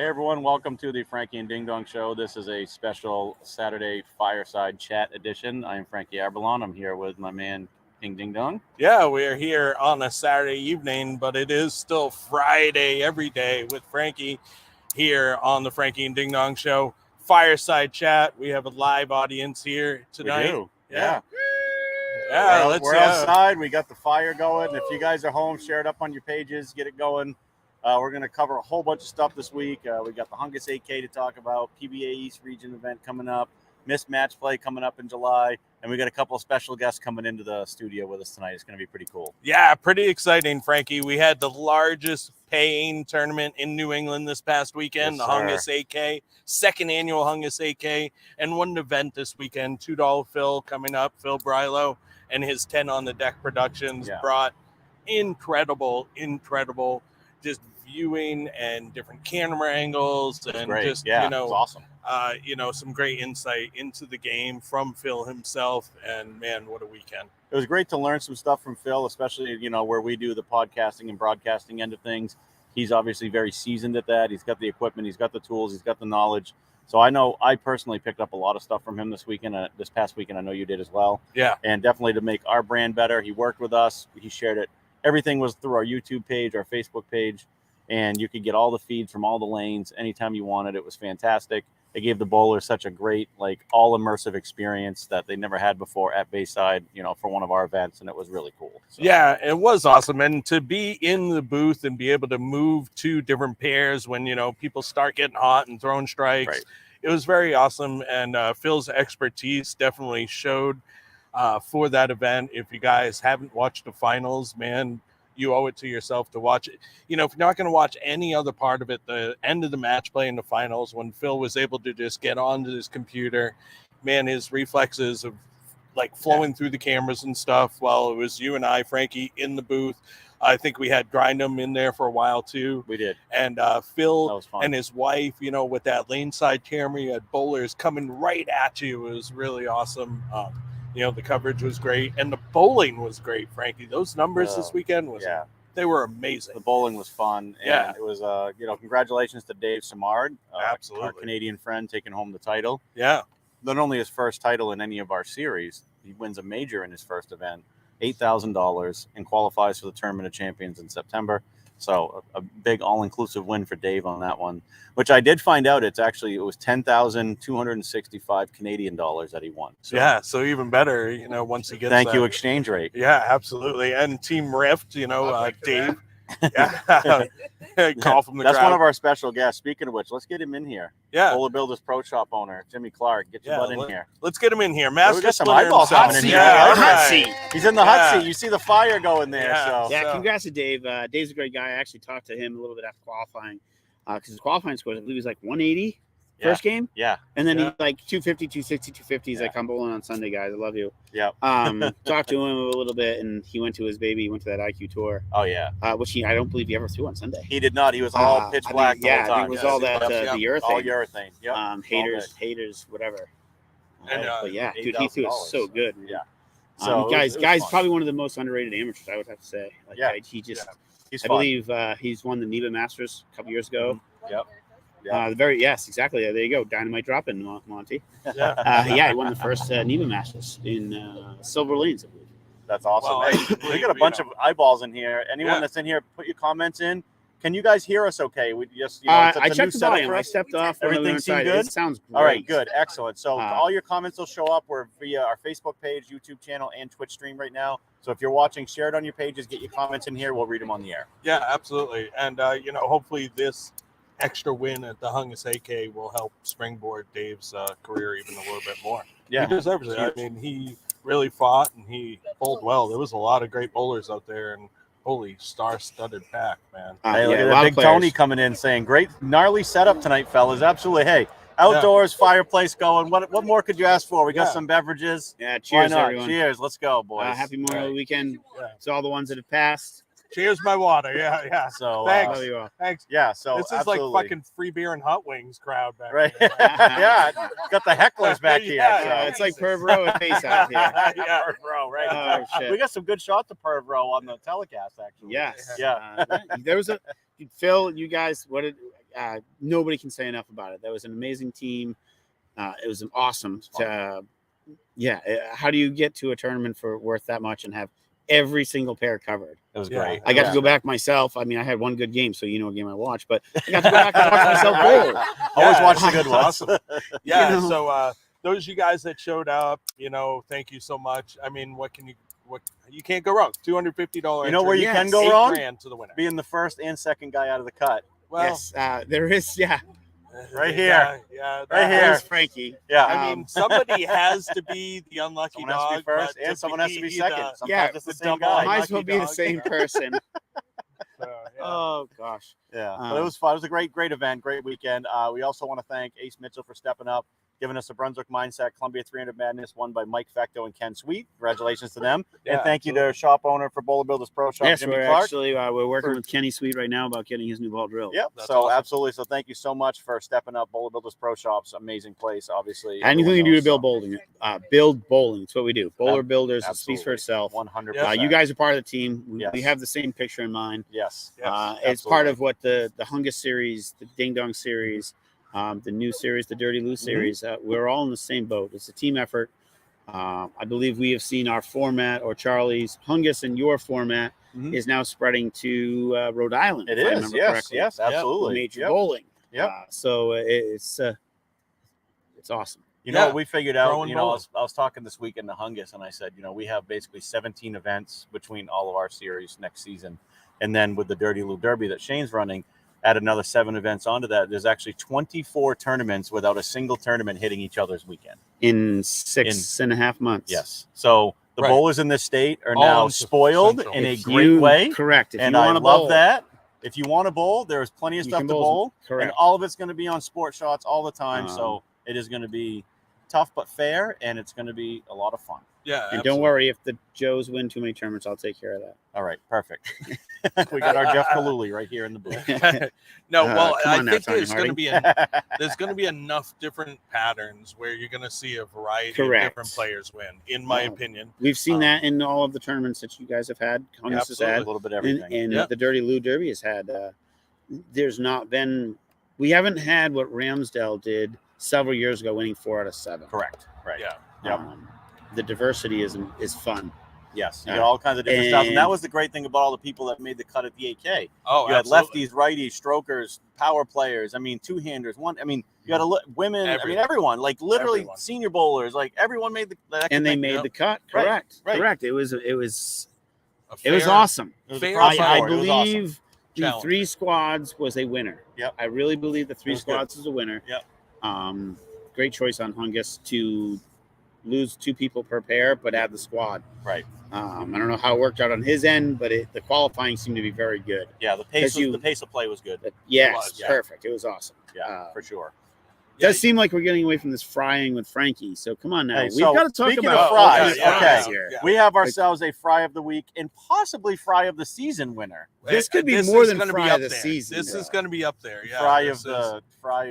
everyone, welcome to the Frankie and Ding Dong Show. This is a special Saturday Fireside Chat edition. I am Frankie Aberlon. I'm here with my man, King Ding Dong. Yeah, we're here on a Saturday evening, but it is still Friday every day with Frankie here on the Frankie and Ding Dong Show. Fireside Chat. We have a live audience here tonight. We do. Yeah. We're outside. We got the fire going. If you guys are home, share it up on your pages. Get it going. We're going to cover a whole bunch of stuff this week. We got the Hungus 8K to talk about, PBA East Region event coming up, MIST Matchplay coming up in July, and we got a couple of special guests coming into the studio with us tonight. It's going to be pretty cool. Yeah, pretty exciting, Frankie. We had the largest paying tournament in New England this past weekend, Yes, the Hungus 8K, second annual Hungus 8K, and one event this weekend, $2 Phil coming up, Phil Brylow, and his 10 on the Deck Productions brought incredible, just viewing and different camera angles and just, it was awesome. Some great insight into the game from Phil himself. And man, what a weekend. It was great to learn some stuff from Phil, especially, where we do the podcasting and broadcasting end of things. He's obviously very seasoned at that. He's got the equipment, he's got the tools, he's got the knowledge. So I know I personally picked up a lot of stuff from him this past weekend. I know you did as well. Yeah. And definitely to make our brand better. He worked with us. He shared it. Everything was through our YouTube page, our Facebook page, and you could get all the feeds from all the lanes anytime you wanted. It was fantastic. It gave the bowlers such a great, all immersive experience that they never had before at Bayside, for one of our events, and it was really cool. So. Yeah, it was awesome. And to be in the booth and be able to move to different pairs when, people start getting hot and throwing strikes, it was very awesome. And Phil's expertise definitely showed for that event. If you guys haven't watched the finals, man, you owe it to yourself to watch it. If you're not going to watch any other part of it, the end of the match play in the finals, when Phil was able to just get onto his computer, man, his reflexes of flowing through the cameras and stuff while it was you and I, Frankie, in the booth. I think we had Grindham in there for a while too. We did. And Phil and his wife, with that lane side camera, you had bowlers coming right at you. It was really awesome. The coverage was great, and the bowling was great, Frankie. Those numbers this weekend they were amazing. The bowling was fun, and it was congratulations to Dave Samard, absolutely, our Canadian friend, taking home the title. Yeah, not only his first title in any of our series, he wins a major in his first event, $8,000, and qualifies for the Tournament of Champions in September. So a big all-inclusive win for Dave on that one, which I did find out it was 10,265 Canadian dollars that he won. So, so even better, once he gets thank you exchange rate. Yeah, absolutely. And Team Rift, Dave. Call from the That's crowd. one of our special guests. Speaking of which, let's get him in here. Yeah. Bowler Builders Pro Shop owner, Jimmy Clark. Get your butt in here. Let's get him in here. We got some eyeballs coming in here. Hot seat. He's in the hot seat. You see the fire going there. Yeah, congrats to Dave. Dave's a great guy. I actually talked to him a little bit after qualifying because his qualifying score, I believe, was 180 first game. Yeah. And then he 250, 260, 250. He's I'm bowling on Sunday, guys. I love you. Yeah. Talked to him a little bit, and he went to his baby. He went to that IQ tour. Oh, yeah. Which I don't believe he ever threw on Sunday. He did not. He was all pitch black the whole time. It was all that the urethane. All urethane. Yep. Haters, whatever. And, but yeah, dude, he threw it so good. Yeah. So guy's probably one of the most underrated amateurs, I would have to say. He just, I believe he's won the NEBA Masters a couple years ago. Yep. Exactly. There you go. Dynamite dropping, Monty. He won the first NEBA Masters in Silver Lanes, I believe. That's awesome. Well, we got a bunch of eyeballs in here. Anyone that's in here, put your comments in. Can you guys hear us okay? We just, I checked the volume. I stepped off. Everything seemed good? It sounds great. All right, good. Excellent. So all your comments will show up. We're via our Facebook page, YouTube channel, and Twitch stream right now. So if you're watching, share it on your pages. Get your comments in here. We'll read them on the air. Yeah, absolutely. And, hopefully this extra win at the Hungus 8K will help springboard Dave's career even a little bit more. Yeah. He deserves it. I mean, he really fought and he bowled well. There was a lot of great bowlers out there, and holy star-studded pack, man. Hey, look at Big Tony coming in saying, great, gnarly setup tonight, fellas. Absolutely. Hey, outdoors, fireplace going. What more could you ask for? We got some beverages. Yeah, cheers, everyone. Cheers. Let's go, boys. Happy Memorial Weekend to all the ones that have passed. Cheers, my water. Yeah. So thanks. Thanks. Yeah. So this is like fucking free beer and hot wings crowd back right. here. Yeah. Got the hecklers back here. It's like Perv Row at Face out here. Perv Row, right? Oh, shit. We got some good shots of Perv Row on the telecast, actually. Yes. Yeah. There was Phil. You guys, nobody can say enough about it. That was an amazing team. It was awesome. How do you get to a tournament for worth that much and have every single pair covered? It was great. I got to go back myself. I mean, I had one good game, so you know what game I watched, but I got to go back and watch myself bowl. Always watch the good ones. Awesome. Yeah. So those of you guys that showed up, thank you so much. I mean, what you can't go wrong. $250. You know where you can go wrong? $8,000 to the winner. Being the first and second guy out of the cut. Well, yes, there is. Yeah, right here. Yeah, right here. There's Frankie. Yeah, I mean, somebody has to be the unlucky someone dog. has to be first, and someone has to be second. Sometimes it's the same guy. Might as well be the same person. So, yeah. Oh gosh. Yeah, but it was fun. It was a great event, great weekend. We also want to thank Ace Mitchell for stepping up, giving us a Brunswick Mindset Columbia 300 Madness won by Mike Fecto and Ken Sweet. Congratulations to them. And thank you to shop owner for Bowler Builders Pro Shop, Yes, Jimmy we're Clark. actually we're working with Kenny Sweet right now about getting his new ball drill. Yep. That's So awesome. absolutely. So thank you so much for stepping up. Bowler Builders Pro Shop's amazing place, obviously. Anything you everyone do to knows, build bowling, build bowling. It's what we do. Bowler Builders. It speaks for absolutely. itself. 100%. You guys are part of the team. We Yes. have the same picture in mind. Yes. It's part of what the Hungus series, the Ding Dong series, the new series, the Dirty Lou series. We're all in the same boat. It's a team effort. I believe we have seen our format, or Charlie's Hungus and your format is now spreading to Rhode Island. It if I is. remember Yes. correctly. Yes. Absolutely. Major bowling. Yep. So it's awesome. You know what we figured out? Throwing I was talking this weekend to Hungus, and I said, we have basically 17 events between all of our series next season, and then with the Dirty Lou Derby that Shane's running, add another 7 events onto that. There's actually 24 tournaments without a single tournament hitting each other's weekend In 6.5 months. Yes. So the Right. bowlers in this state are All now in spoiled Central. in a If great you- way. Correct. If And you I want to love bowl, that. If you want to bowl, there's plenty of You stuff can to bowl. bowl. Correct. And all of it's going to be on Sport Shots all the time. So it is going to be tough but fair, and it's going to be a lot of fun. Yeah. And don't worry, if the Joes win too many tournaments, I'll take care of that. All right, perfect. We got our Jeff Kaluli right here in the booth. No, well, come I on now, think Tony there's going to be there's going to be enough different patterns where you're going to see a variety Correct. of different players win, in my opinion. We've seen that in all of the tournaments that you guys have had. Hungus has a had, little bit of and, everything. the Dirty Lou Derby has had. There's not been. We haven't had what Ramsdale did several years ago, winning 4 out of 7. Correct. Right. Yeah. Yep. The diversity is fun. Yes. You got all kinds of different styles. And that was the great thing about all the people that made the cut at the AK. Oh, You had absolutely. lefties, righties, strokers, power players. I mean, two-handers. You got women. I mean, everyone. Like literally Everyone. senior bowlers. Like everyone made the. And they made the cut. Right, Correct. right. Correct. It was fair- awesome. It was Fair across the I board. It was awesome. believe the Challenge. 3 squads was a winner. Yep. I really believe the 3 It was good. squads is a winner. Yep. Great choice on Hungus to lose 2 people per pair, but add the squad. Right. I don't know how it worked out on his end, but the qualifying seemed to be very good. Yeah. The pace. Because The pace of play was good. But yes, was, yeah. perfect. It was awesome. Yeah, for sure. It does seem like we're getting away from this frying with Frankie. So come on now. Hey, We've so got to talk speaking about of fries, fries okay. here. Yeah. We have ourselves a fry of the week and possibly fry of the season winner. This could be This more is than gonna fry be of up the there. season. This is going to be up there. Yeah. Fry this of is- Fry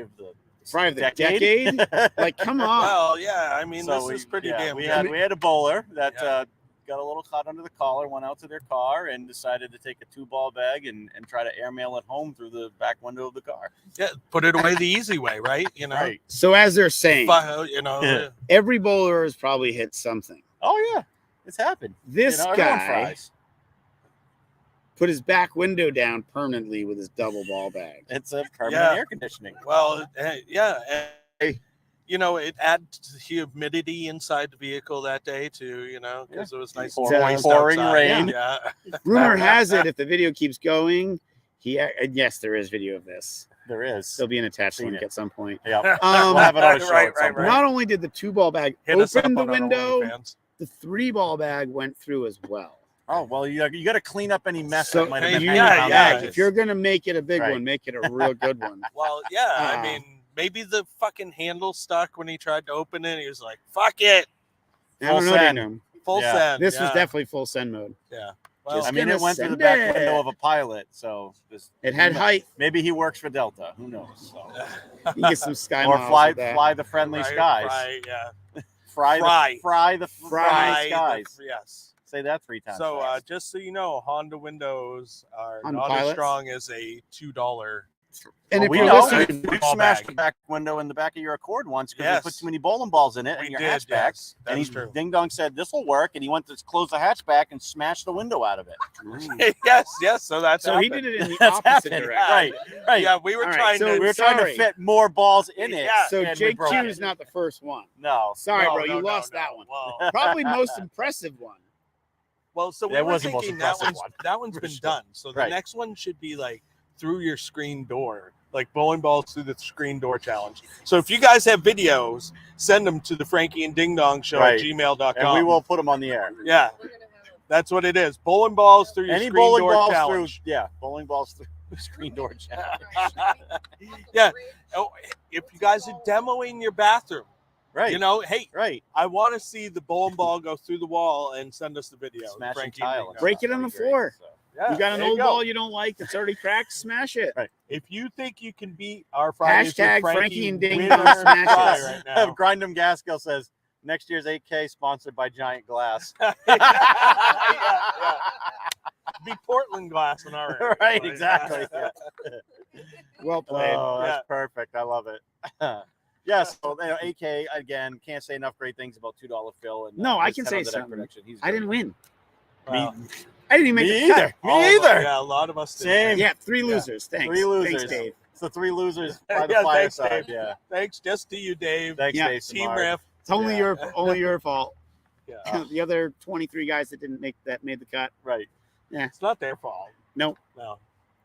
of the decade? Like, come on. Well, yeah. I mean, So this is pretty damn we good. had a bowler that Yeah. got a little cut under the collar, went out to their car, and decided to take a 2-ball bag and try to airmail it home through the back window of the car. Yeah, put it away the easy way, right? Right. So as they're saying, Yeah. every bowler has probably hit something. Oh yeah, it's happened. This everyone guy fries. put his back window down permanently with his double ball bag. It's a permanent air conditioning. Well, yeah. And, it added to the humidity inside the vehicle that day too, because it was nice and moist pouring outside. rain. Yeah. Rumor has it, if the video keeps going, and yes, there is video of this. There is. There'll be an attached Seen link it. at some point. Yeah. Um, We'll have it on the show Right, at some point. Not only did the 2-ball bag Hit us up open the on our window, OnlyFans. the 3-ball bag went through as well. Oh well, you got to clean up any mess So that might have been hey, hanging yeah, around yeah. the edges. If you're gonna make it a big Right. one, make it a real good one. Well, yeah. I Ah. mean, maybe the fucking handle stuck when he tried to open it. He was like, "Fuck it, I don't know, send. Dino. full Yeah. send." This was Yeah. definitely full send mode. Yeah. I Well, mean, gonna it went through the send back it. window of a pilot, so It had height. maybe he works for Delta. Who knows? So. You can get some sky Or miles fly with that. the friendly skies. Fry. Fry the Fry. skies. Yes. Say that 3 times. So, fast. just so you know, Honda windows are Honda not as pilots? strong as a $2 And if we you're know listening, we ball smashed bag. the back window in the back of your Accord once because Yes. we put too many bowling balls in it We and your did, hatchback. yes. And That's true. Ding Dong said this will work, and he went to close the hatchback and smash the window out of it. yes. So that's so he did it in the That's opposite happened. direction. Right. Yeah, we were All right, trying so to. We were trying to Sorry. fit more balls in it. Yeah. So and we Jake broke Q it. is not the first one. No. Sorry, No, bro, no, you no, lost no. that one. Well, Probably most impressive one. well, so we That were was the most thinking that impressive one's one, that one's for been sure. done. So the Right. next one should be like through your screen door, like bowling balls through the screen door challenge. So if you guys have videos, send them to the Frankie and Ding Dong Show Right. at gmail.com. And we will put them on the air. Yeah, that's what it is. Bowling balls through your Any screen bowling door balls challenge. bowling balls through the screen door challenge. Yeah. Oh, if you guys are demoing your bathroom, Right. you know, hey, Right. I want to see the bowling ball go through the wall and send us the video. Smashing Frankie and tile. Ding and Dong. Break stuff. it on That'd the be great. floor. So, Yeah, You got an there old go. ball you don't like that's already cracked, smash it. If you think you can beat our Fridays Hashtag with Frankie and Ding winner Dong smash try it. right now. Grindem Gaskill says next year's 8K sponsored by Giant Glass. yeah. Be Portland glass in our area. Right, Like, exactly. Yeah. Well played. Oh, that's Yeah. perfect. I love it. Yes, so AK again. Can't say enough great things about $2 Phil. And No, I his can 10 say on the deck something. production. He's I didn't win. Well, I didn't even make Me the cut. either. all Me of us- either. Yeah, a lot of us did. Same. Yeah, 3 losers. Thanks. 3 losers. Thanks, Dave. It's the 3 losers by the Yeah, thanks, fireside. Dave. Yeah. Thanks just to you, Dave. Thanks, Yeah. Dave. Team Samard. Riff. It's only Yeah. your fault. Yeah. The other 23 guys that didn't make made the cut. Right. It's not their fault. Nope. No.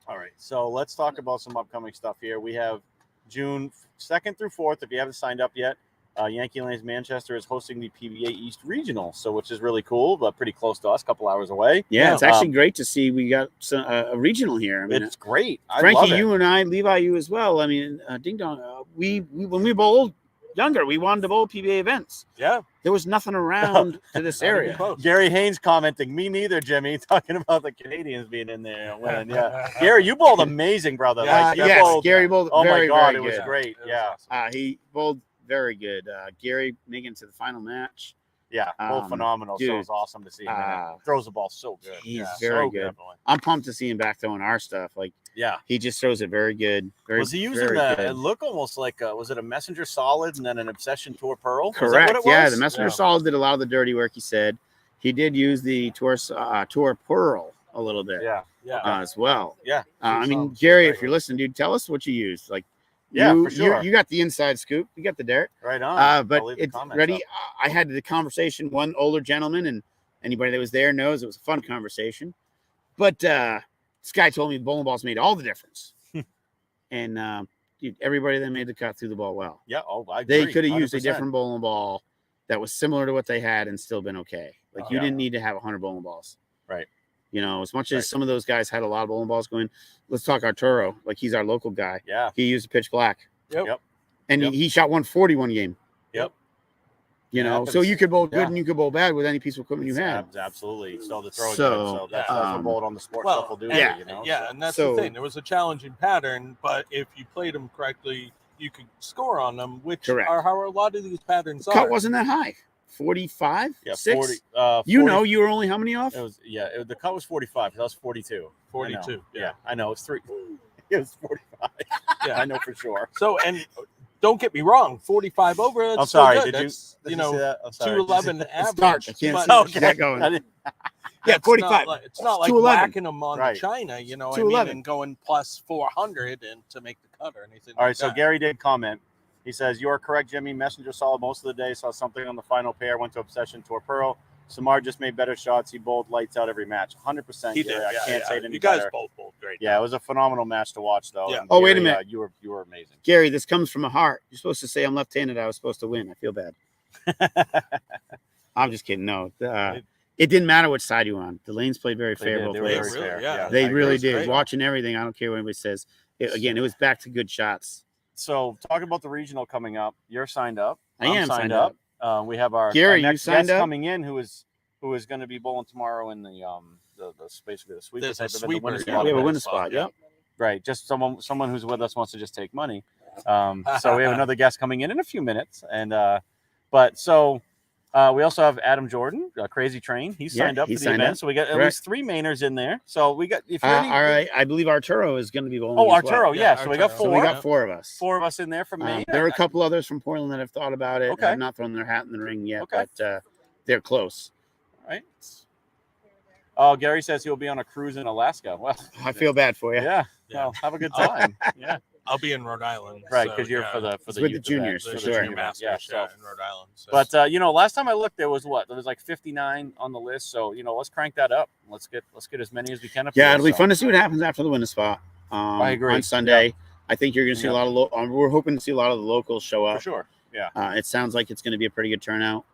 All right. So let's talk about some upcoming stuff here. We have June 2nd through 4th. If you haven't signed up yet, Yankee Lanes Manchester is hosting the PBA East Regional, so which is really cool, but pretty close to us, a couple hours away. Yeah, it's actually great to see we got a regional here. I mean, It's great. I Frankie, love it. you and I, Levi, you as well. I mean, Ding Dong, we when we bowled younger, we wanted to bowl PBA events. Yeah. There was nothing around to this Not even area. close. Gary Haynes commenting, me neither, Jimmy, talking about the Canadians being in there. and winning. Yeah. Gary, you bowled amazing, brother. Like, you Yes, bowled, Gary bowled oh very, my God, very it was good. great. It was Yeah. awesome. He bowled very good. Gary making it to the final match. Yeah. Both phenomenal. So it dude, was awesome to see him. in it. uh, Throws the ball so good. He's Yeah, very so good. Definitely. I'm pumped to see him back throwing our stuff. Like Yeah. he just throws it very good. Very, Was he using very that? good. It looked almost like, was it a Messenger Solid and then an Obsession Tour Pearl? Was that Correct. what it Yeah, was? the Messenger Yeah. Solid did a lot of the dirty work. He said he did use the Tour Pearl a little bit Yeah. Yeah. as well. Yeah. I mean, Sounds Gary, great. if you're listening, dude, tell us what you used. Like, Yeah, you, for sure. you got the inside scoop. You got the dirt. Right on. I'll But leave the it's comments ready. up. I had the conversation. One older gentleman, and anybody that was there knows it was a fun conversation. But this guy told me bowling balls made all the difference. And dude, everybody that made the cut threw the ball well. Yeah. Oh, I They agree, could have used a 100%. different bowling ball that was similar to what they had and still been okay. Like you Yeah. didn't need to have 100 bowling balls. Right. You know, as much as Right. some of those guys had a lot of bowling balls going. Let's talk Arturo. Like he's our local guy. Yeah. He used a pitch black. Yep. And Yep. he shot 140 one game. Yep. You It know, so happens. you could bowl good Yeah. and you could bowl bad with any piece of equipment you had. Absolutely. So the throw So, good. So that's yeah. what bold on the sport Well, stuff will do. yeah. You know. Yeah, So- and that's So- the thing. There was a challenging pattern, but if you played them correctly, you could score on them, which Correct. are how a lot of these patterns Cut are. wasn't that high. 45? Yeah. 6? 40. You 40 know, you were only how many off? It was the cut was 45. That was 42. 42. Yeah. I know. It's 3. It was 45. Yeah. I know for sure. So, and don't get me wrong, 45 over. That's I'm still sorry. good. Did you? That's, Did you you see know, that? I'm sorry. 211 It's average. dark. I can't but see Okay. that going. I didn't- Yeah, it's 45. It's not like 211. whacking them on Right. China, you know, 211. and going plus 400 and to make the cut or anything. All like right. So that. Gary did comment. He says, "You are correct, Jimmy. Messenger solid most of the day. Saw something on the final pair. Went to Obsession Tour Pearl. Samar just made better shots. He bowled lights out every match. 100%. He did. Gary. I Yeah, can't yeah. say it any You guys better. both bowled great. Yeah, it was a phenomenal match to watch, though. Yeah. And Oh, wait a Gary, minute. you were amazing. Gary, this comes from a heart. You're supposed to say I'm left-handed. I was supposed to win. I feel bad. I'm just kidding. No, it didn't matter which side you were on. The lanes played very They fair did. both They were ways. very Really? fair. Yeah. They I agree. really That's did. great. Watching everything, I don't care what anybody says. Again, it was back to good shots. So, talking about the regional coming up, you're signed up. I I'm am signed up. We have our Gary, our you next signed guest up? coming in, who is going to be bowling tomorrow in the basically the sweeper There's a type event, the sweeper, winner's yeah. spot We have a event. winning spot. Yep. Right, just someone who's with us wants to just take money. So we have another guest coming in a few minutes, and but so We also have Adam Jordan, Crazy Train. He's signed up for the event, so we got at least 3 Mainers in there. So we got. If you're all right, I believe Arturo is going to be bowling. Oh, as Arturo, well. yeah. So we got 4. So we got 4 of us. 4 of us in there from Maine. There are a couple others from Portland that have thought about it. Okay. Have not thrown their hat in the ring yet, Okay. but they're close. All right. Oh, Gary says he'll be on a cruise in Alaska. Well, I feel bad for you. Yeah. Well, have a good time. Yeah. I'll be in Rhode Island, right? Because you're for the with youth the juniors, event, for sure. Junior Masters, in Rhode Island. So. But last time I looked, there was like 59 on the list. So let's crank that up. Let's get as many as we can up. Yeah, it'll be fun to see what happens after the winter spot. I agree. On Sunday, I think you're going to see a lot of. We're hoping to see a lot of the locals show up. For sure. Yeah. It sounds like it's going to be a pretty good turnout.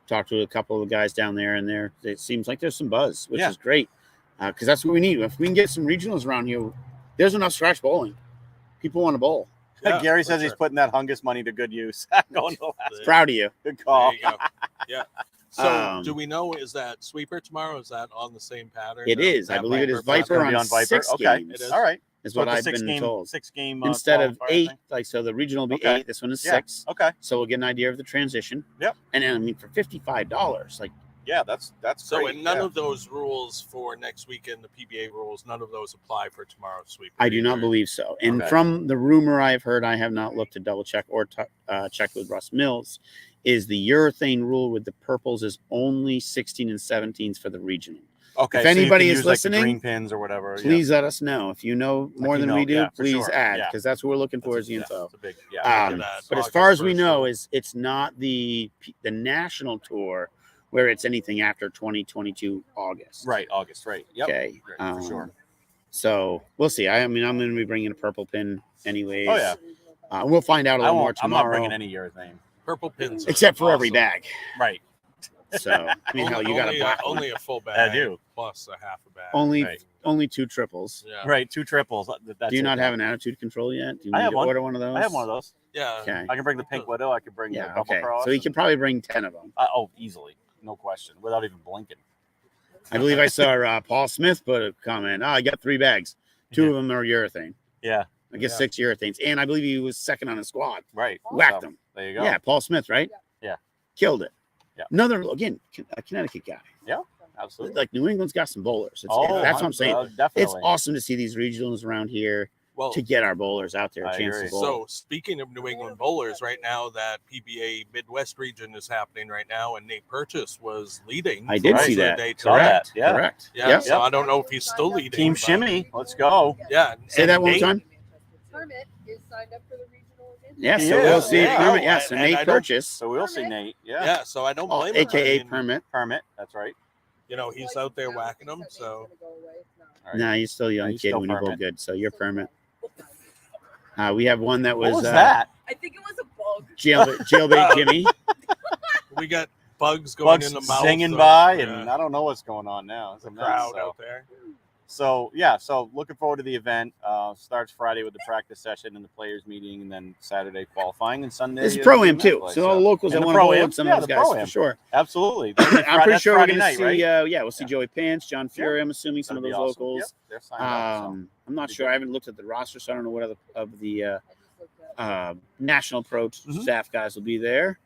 Talked to a couple of the guys down there, and it seems like there's some buzz, which is great. Because that's what we need. If we can get some regionals around here, there's enough scratch bowling. People want to bowl. Yeah, Gary says he's putting that Hungus money to good use. Going to Alaska. Proud of you. Good call. There you go. Yeah. So do we know, is that sweeper tomorrow? Is that on the same pattern? It is. I believe it is Viper on Viper. 6 Okay. games. All right. Is what I've been told. 6-game instead of 8. So the regional will be 8. This one is 6. Okay. So we'll get an idea of the transition. Yep. And then, I mean, for $55, like. Yeah, that's so. Great. And none of those rules for next weekend, the PBA rules, none of those apply for tomorrow's sweep. I do not believe so. And from the rumor I've heard, I have not looked to double check or check with Russ Mills, is the urethane rule with the purples is only 16 and 17s for the regional. Okay. If anybody is listening, listening, green pins or whatever, please let us know. If you know more than we do, please add, because that's what we're looking for is the info. But as far as we know, it's not the national tour where it's anything after 2022 August. Right, August, right. Yep. Okay. For sure. So we'll see. I mean, I'm going to be bringing a purple pin anyways. Oh, yeah. We'll find out a little more tomorrow. I'm not bringing any urethane. Purple pins. Except for every bag. Right. So, I mean, hell, you got a black one. Only a full bag. I do. Plus a half a bag. Only 2 triples. Yeah. Right, 2 triples. Do you not have an attitude control yet? Do you I need have to order one of those? I have one of those. Yeah. Okay. I can bring the Pink Widow. I can bring the Bubble Cross. So you can probably bring 10 of them. Easily. No question. Without even blinking. I believe I saw Paul Smith put a comment. I got 3 bags. 2 of them are urethane. Yeah. I guess 6 urethanes. And I believe he was second on his squad. Right. Whacked him. There you go. Yeah, Paul Smith, right? Yeah. Killed it. Yeah. Another, again, a Connecticut guy. Yeah, absolutely. Like New England's got some bowlers. That's what I'm saying. Definitely. It's awesome to see these regionals around here to get our bowlers out there a chance to bowl. So speaking of New England bowlers, right now that PBA Midwest region is happening right now, and Nate Purchase was leading. I did see that. Correct. Yeah. Correct. Yeah. So I don't know if he's still leading. Team Shimmy. Let's go. Yeah. Say that one more time. Permit is signed up for the regional again. Yes, so we'll see Permit. Yes, and Nate Purchase. So we'll see Nate. Yeah. Yeah. So I don't blame him. AKA Permit. Permit. That's right. You know, he's out there whacking them. So. No, you're still a young kid when you bowl good. So you're Permit. We have one that was that? I think it was a bug. Jailbait Jimmy. We got bugs going in the mouth, singing by, and I don't know what's going on now. It's a crowd out there. So looking forward to the event. Starts Friday with the practice session and the players meeting, and then Saturday qualifying, and Sunday it's pro-am too. So all the locals that want to bowl with some of those guys for sure. Absolutely. I'm pretty sure we're going to see. Right? We'll see Joey Pants, John Fury. I'm assuming some of those locals. Yep. I'm not sure. I haven't looked at the roster, so I don't know what other of the national pro staff guys will be there.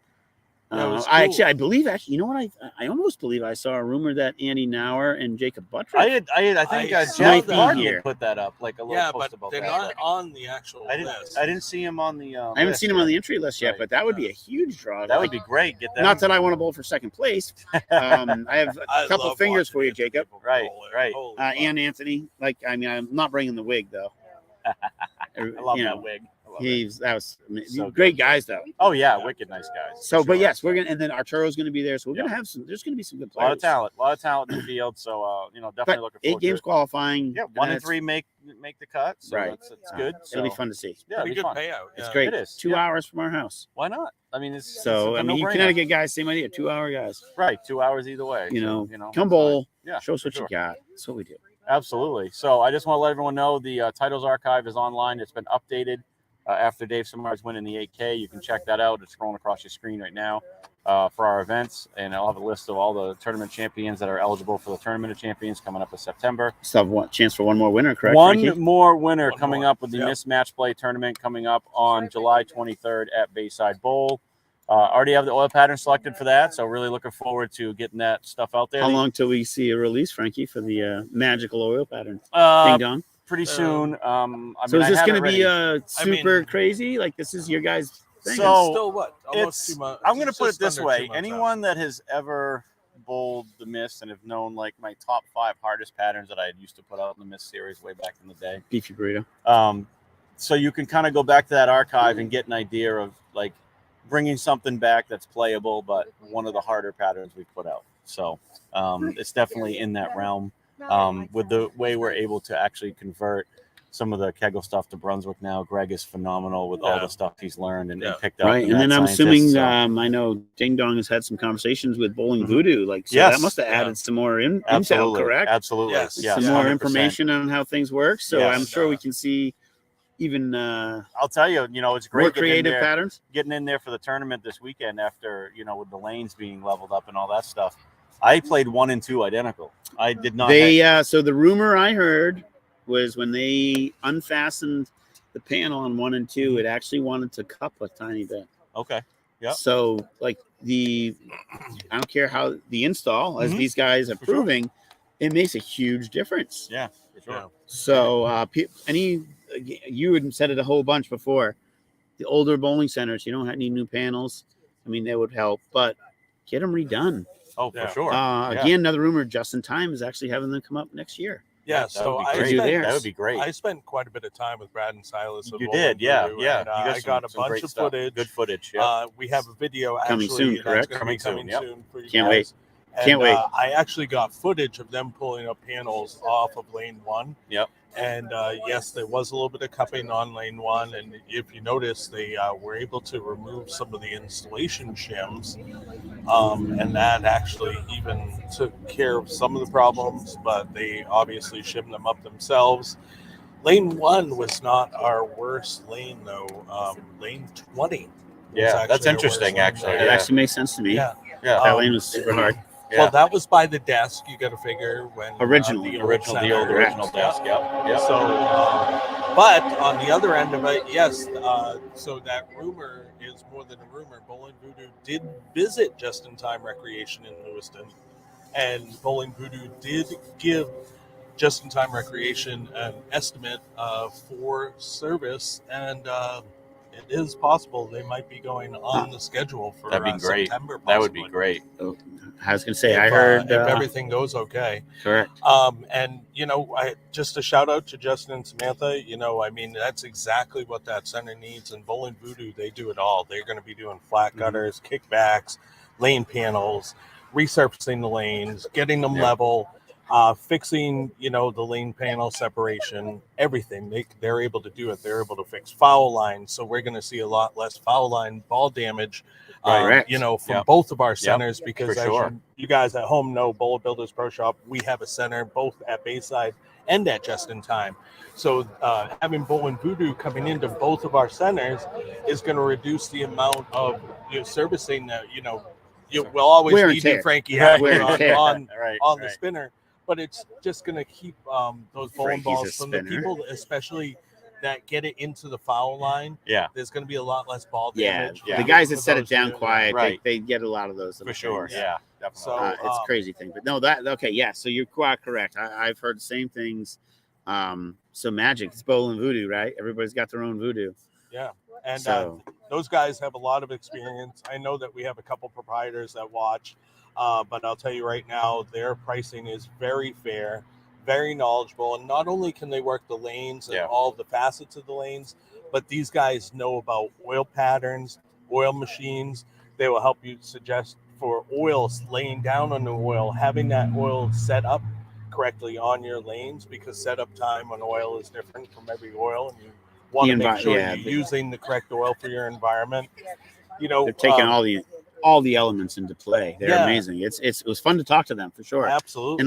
Cool. I believe you know what? I almost believe I saw a rumor that Andy Nauer and Jacob Buttrick. I think might be Jeff here. put that up like a little post but about they're that. not on the actual list. I didn't see him on the. I haven't seen him on the entry list yet, but that would be a huge draw. That would be great. Get that. Not that I want to bowl for second place. I have a couple of fingers for you, Jacob. Right. And Anthony. I'm not bringing the wig though. I love that wig. Great guys though. Oh yeah, wicked nice guys. So, but yes, we're gonna, and then Arturo's gonna be there. So we're gonna have some. There's gonna be some good players. A lot of talent in the field. So definitely looking forward 8 games to it. qualifying. Yeah, 1 and 3 make the cut. So right, it's good. It'll be fun to see. Yeah, it'll be good payout. It's great. It is 2 hours from our house. Why not? I mean, it's you Connecticut guys, same idea. 2-hour guys. Right, 2 hours either way. Come bowl. Yeah, show us what you got. That's what we do. Absolutely. So I just want to let everyone know the titles archive is online. It's been updated after Dave Samar's winning the 8K. You can check that out. It's scrolling across your screen right now for our events. And I'll have a list of all the tournament champions that are eligible for the Tournament of Champions coming up in September. Still have chance for one more winner, correct? One more winner coming up with the MIST Matchplay Tournament coming up on July 23rd at Bayside Bowl. Already have the oil pattern selected for that, so really looking forward to getting that stuff out there. How long till we see a release, Frankie, for the magical oil pattern? Ding dong. Pretty soon. I So mean, is this going to to be super crazy? Like this is your guys' thing? So Still what? Almost 2 months. I'm going to put it just this under 2 way: months anyone that has ever bowled the MIST and have known like my top 5 hardest patterns that I used to put out in the MIST series way back in the day. Beefy burrito. So you can kind of go back to that archive and get an idea of like bringing something back that's playable, but one of the harder patterns we've put out. So it's definitely in that realm. With the way we're able to actually convert some of the Kegel stuff to Brunswick now, Greg is phenomenal with all the stuff he's learned and picked up. Right, and then I'm assuming I know Ding Dong has had some conversations with Bowling Voodoo, like so that must have added some more intel, correct? Absolutely, Yes. Some more 100%. Information on how things work. So I'm sure we can see even I'll tell you, it's great more creative patterns getting in there for the tournament this weekend after with the lanes being leveled up and all that stuff. I played 1 and 2 identical. I did not. So the rumor I heard was when they unfastened the panel on 1 and 2, it actually wanted to cup a tiny bit. Okay. Yeah. So like I don't care how the install, as these guys are proving, it makes a huge difference. Yeah, for sure. Yeah. So you had said it a whole bunch before. The older bowling centers, you don't need new panels. I mean, they would help, but get them redone. Oh, for sure. Again, another rumor, Just in Time is actually having them come up next year. Yeah, so that would be great. I spent quite a bit of time with Brad and Silas. You did, yeah. And, I got a bunch of footage. Good footage. Yeah. We have a video coming soon, correct? Coming soon for you Can't guys. wait. And, Can't wait. I actually got footage of them pulling up panels off of lane 1. Yep. And yes, there was a little bit of cupping on lane 1. And if you notice, they were able to remove some of the installation shims. And that actually even took care of some of the problems, but they obviously shimmed them up themselves. Lane 1 was not our worst lane, though. Lane 20. Yeah, that's interesting, actually. It actually makes sense to me. Yeah. That lane was super hard. Yeah. Well, that was by the desk. You got to figure when the original desk. Yep. So, but on the other end of it, yes. So that rumor is more than a rumor. Bowling Voodoo did visit Just in Time Recreation in Lewiston, and Bowling Voodoo did give Just in Time Recreation an estimate for service, and it is possible they might be going on the schedule for September. Possibly. That would be great. I was going to say, I heard if everything goes okay. Correct. And just a shout out to Justin and Samantha. I mean, that's exactly what that center needs. And Bowling Voodoo, they do it all. They're going to be doing flat gutters, kickbacks, lane panels, resurfacing the lanes, getting them level. Fixing, the lane panel separation, everything. They're able to do it. They're able to fix foul lines. So we're going to see a lot less foul line ball damage, from both of our centers, because as you guys at home know, Bowler Builders Pro Shop, we have a center both at Bayside and at Just in Time. So having Bowling Voodoo coming into both of our centers is going to reduce the amount of servicing that, we'll always need you, Frankie, on the spinner. But it's just going to keep those bowling balls from the people, especially that get it into the foul line. Yeah. There's going to be a lot less ball damage. The guys that set it down quiet, they get a lot of those. For sure. Things. Yeah, definitely. So it's a crazy thing. But no, so you're quite correct. I've heard the same things. So magic, it's bowling voodoo, right? Everybody's got their own voodoo. Yeah. And those guys have a lot of experience. I know that we have a couple proprietors that watch. But I'll tell you right now, their pricing is very fair, very knowledgeable. And not only can they work the lanes and all the facets of the lanes, but these guys know about oil patterns, oil machines. They will help you suggest for oils, laying down on the oil, having that oil set up correctly on your lanes, because setup time on oil is different from every oil. And you want to make sure you're using the correct oil for your environment. They're taking all the elements into play. They're amazing. It was fun to talk to them for sure. Absolutely.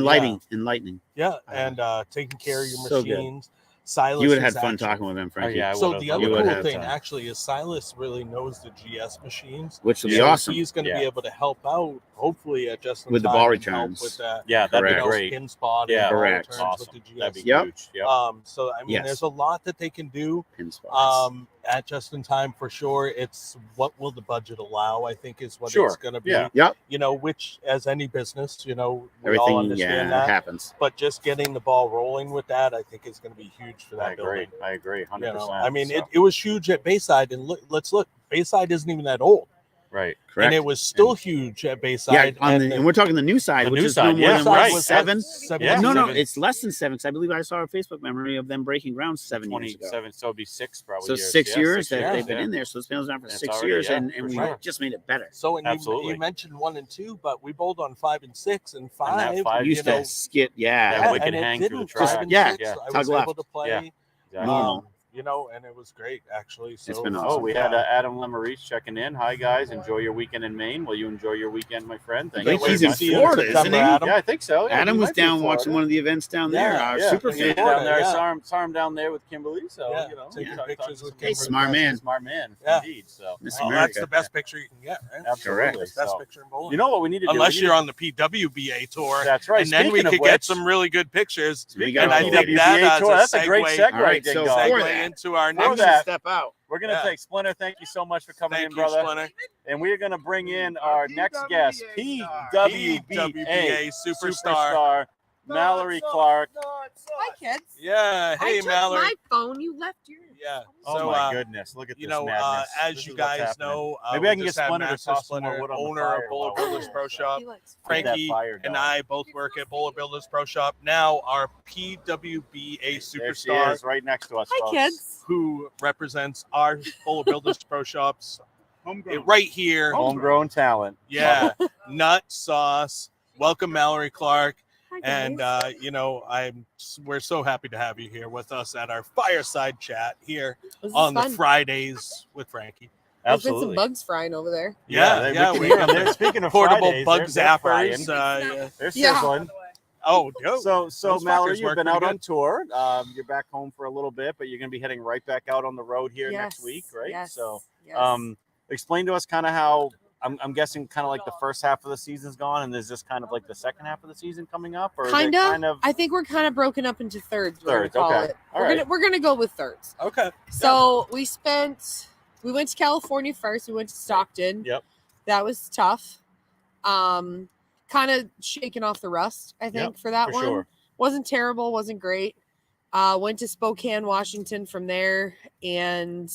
Enlightening. Yeah. And taking care of your machines. Silas, you would have had fun talking with them, Frankie. So the other cool thing actually is Silas really knows the GS machines, which will be awesome. He's going to be able to help out, hopefully, at just with the ball returns. With that, that'd be great. Pin spot, correct. Awesome. With the GS. That'd be huge. So I mean, there's a lot that they can do. Pin spots. at just in time for sure. It's what will the budget allow, I think, is what Sure. it's going to be. Yeah. Yep. You know, which as any business, you know, we Everything, all understand yeah, that. happens. But just getting the ball rolling with that, I think, is going to be huge for that I agree. building. I agree. 100%. You know, I mean, so. it was huge at Bayside, and let's look. Bayside isn't even that old, Right. Correct. and it was still huge at Yeah, Bayside. and we're talking the new side, The which new is side, no more yeah, than right. what, 7? Yeah. No, 7. it's less than 7. 'Cause I believe I saw a Facebook memory of them breaking ground 7 years ago. 27, so it'd be 6 probably. So years. 6 Yeah, years 6 that years, they've been yeah. in there. So it's been on for It's 6 already, years, yeah, and for we sure. just made it better. So, and Absolutely. you mentioned 1 and 2, but we bowled on 5 and 6 and And that 5. five, We used you know, to skit, That yeah, wicked and it hang through the didn't. track. 5 and Yeah, 6, I tug was left. able to play. Yeah. Exactly. Normal. You know, and it was great actually. So It's been Oh, awesome. we had Adam Lemarich checking in. Hi, guys. Enjoy your weekend in Maine. Will you enjoy your weekend, my friend? Thank I you think very he's in much. See you in Florida, isn't September, he? Adam. Yeah, I think so. Yeah, Adam he was might be in down watching Florida. one of the events down there. Yeah, Our yeah. super He is fan. down there. Yeah. I saw him down there with Kimberly. So, Yeah, you know, taking talk pictures to with some Hey, Kimberly. smart man. Smart man, Yeah. indeed. So, Miss Well, America. that's the best picture you can get, right? absolutely. Best So, picture in bowling. you know what we need to do? Unless We you're need on the PWBA tour, to- That's right. and then we Speaking could of get which, some really good pictures. speaking and of I think PWBA that tour, as that's a a great segue- segue, All right, Ding so Dong. for Segue that- into our For next. that, Step out. We're going to Yeah. take Splinter. Thank you so much for coming Thank in, you, brother. Splinter. And we're going to bring in our next guest, PWBA PWBA superstar Mallory Clark. Hi, kids. Yeah. Hey, I took Mallory. my phone. You left yours. Yeah. Oh So, my goodness! Look at you this know, madness. as This you is what's guys happening. know, Maybe we I can get just had Splinter to Master toss some more Splinter, wood on the owner fire of Bowler while we're Builders here, Pro so. Shop. He likes Get that Frankie fire and going. I both work at Bowler Builders Pro Shop. Now our PWBA There she superstar, is, right next to us. Hi, folks. kids. who represents our Bowler Builders Pro Shops right here. Homegrown talent. Yeah, Nut Sauce. Welcome, Mallory Clark. Hi, And guys. you know, we're so happy to have you here with us at our fireside chat here This is on the fun. Fridays with Frankie. There's been some Absolutely. bugs frying over there. Yeah, yeah. we We can hear got them. They're speaking of portable Fridays, bug they're frying. zappers. Yeah. They're Yeah. sizzling. Oh, yo. So Those Mallory, fuckers you've work been pretty out good. on tour. You're back home for a little bit, but you're going to be heading right back out on the road here next week, right? Yes. So, yes. explain to us kind of how. I'm guessing kind of like the first half of the season's gone, and is this kind of like the second half of the season coming up, or is it Kinda. kind of I think we're kind of broken up into thirds. Thirds, We're gonna call okay. it. All We're gonna go with thirds. Okay. So we went to California first. We went to Stockton. Yep. That was tough. Kind of shaking off the rust, I think, for that for one. sure? Wasn't terrible, wasn't great. Went to Spokane, Washington from there, and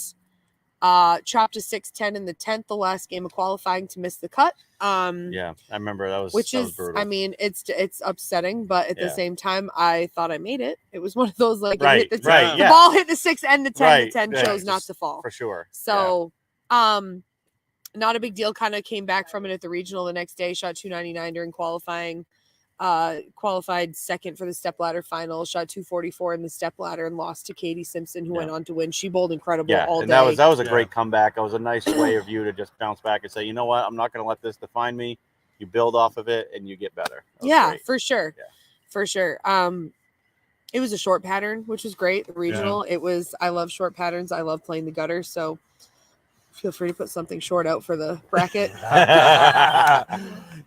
chopped a 6-10 in the 10th, the last game of qualifying, to miss the cut. Yeah, I remember that was Which that was is, brutal. I mean, it's upsetting, but at Yeah. the same time, I thought I made it. It was one of those like, Right, it hit the, right, the yeah. ball hit the 6 and the 10. Right, The 10 yeah, chose not just to fall. for sure. So, not a big deal. Kind of came back from it at the regional the next day. Shot 299 during qualifying. Qualified second for the step ladder final. Shot 244 in the step ladder and lost to Katie Simpson, who Yeah. went on to win. She bowled incredible Yeah, all and day. that was a Yeah. great comeback. It was a nice way of you to just bounce back and say, you know what, I'm not going to let this define me. You build off of it and you get better. That was Yeah, great. for sure. Yeah. For sure. It was a short pattern, which was great. The regional, I love short patterns. I love playing the gutter. So feel free to put something short out for the bracket.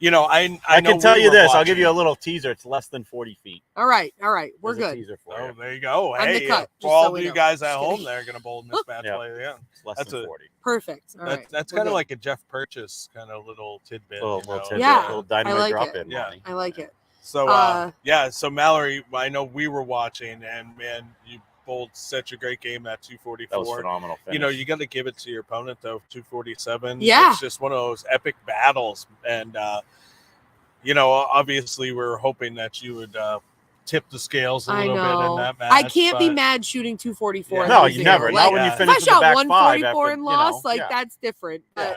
You know, I know can tell we you were this. I'll give watching. you a little teaser. It's less than 40 feet. All right. We're There's a good. teaser for Oh, you. there you go. I'm the Hey, cut, for just all so of we you know. guys at Just home, kidding. they're gonna bowl in this match Yeah. play. Yeah, It's less That's than a- 40. Perfect. All right. that's We're kind of good. like a Jeff Purchase kind of little tidbit. Little you know? tidbit, Yeah, little dynamite I like drop it. in. Yeah. Monty. I like it. So so Mallory, I know we were watching, and man, you bowled such a great game that That was 244. phenomenal. You know, finish. you got to give it to your opponent though. 247. Yeah. It's just one of those epic battles, and you know, obviously, we're hoping that you would tip the scales a I little bit in know. that match. I can't be but- mad shooting 244. Yeah. and No, losing you never. it. Not Like, when you if if I finish with the shot back 144 five and after, lost, like yeah. that's different. Yeah. But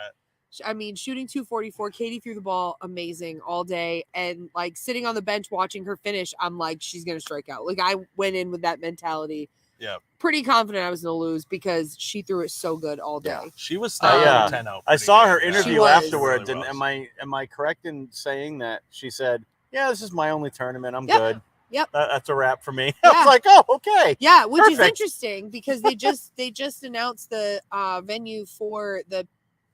I mean, shooting 244, Katie threw the ball amazing all day, and like sitting on the bench watching her finish, I'm like, she's gonna strike out. Like I went in with that mentality. Yeah. Pretty confident I was gonna lose because she threw it so good all day. Yeah. She was I, starting uh, 10-0 I pretty saw good. her Yeah. interview She was. afterwards, Really and was. am I correct in saying that she said, "Yeah, this is my only tournament. I'm Yep. good. Yep. That's a wrap for me." I Yeah. was like, "Oh, okay." Yeah, which is Perfect. interesting because they just announced the venue for the